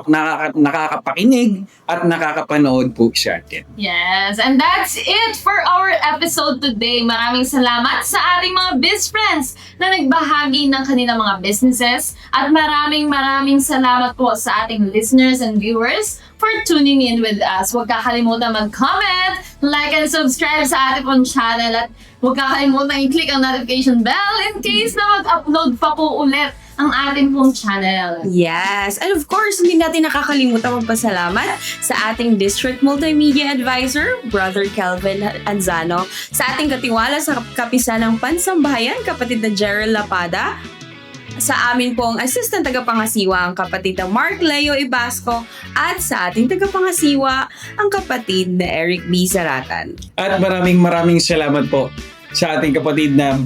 nakakapakinig at nakakapanood po sa atin. Yes, and that's it for our episode today. Maraming salamat sa ating mga best friends na nagbahagi ng kanilang mga businesses at maraming salamat po sa ating listeners and viewers for tuning in with us. Huwag kakalimutan mag-comment, like and subscribe sa ating pong channel at huwag kakalimutan i-click ang notification bell in case na mag-upload pa po ulit ang ating pong channel. Yes. And of course, hindi natin nakakalimutan magpasalamat sa ating District Multimedia Advisor, Brother Kelvin Anzano, sa ating katiwala sa kapisan ng Pansambahayan, kapatid na Gerald Lapada, sa amin pong assistant tagapangasiwa, ang kapatid na Mark Leo Ibasco, at sa ating tagapangasiwa, ang kapatid na Eric B. Zaratan. At maraming salamat po sa ating kapatid na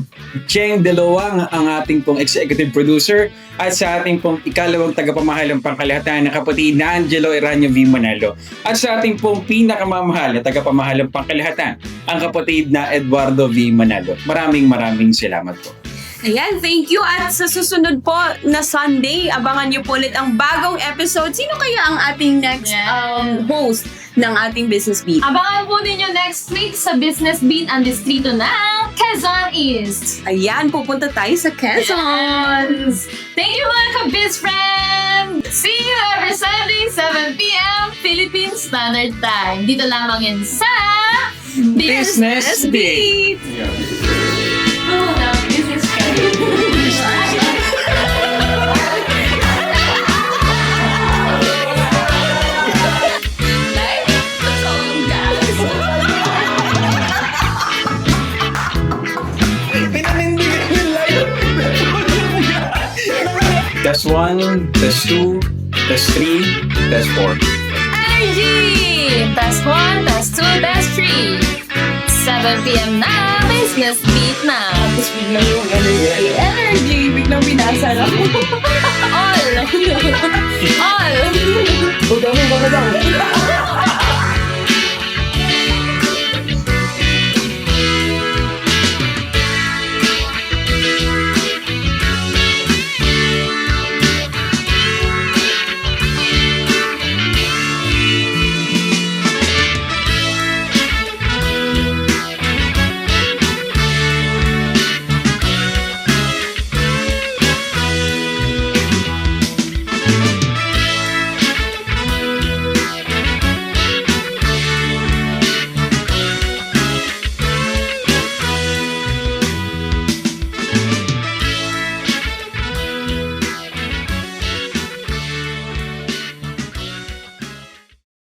Cheng De Loang, ang ating pong executive producer, at sa ating pong ikalawang tagapamahalang pangkalahatan na kapatid na Angelo Eranio V. Manalo, at sa ating pong pinakamamahal na tagapamahalang pangkalahatan, ang kapatid na Eduardo V. Manalo. Maraming salamat po. Ayan, thank you. At sa susunod po na Sunday, abangan niyo po ulit ang bagong episode. Sino kaya ang ating next host ng ating Business Beat? Abangan po ninyo next week sa Business Beat ang distrito ng Quezon East. Ayan, pupunta tayo sa Quezon. Yes. Thank you mga ka-biz friend! See you every Sunday, 7 p.m. Philippine Standard Time. Dito lamang yan sa Business Beat! Oh, now business Test 1, test 2, test 3, test 4. Energy! Test 1, test 2, test 3. 7 p.m. na, Business Beat na. Tapos bigla yung energy. Biglang binasa lang. All! All! Huwag kami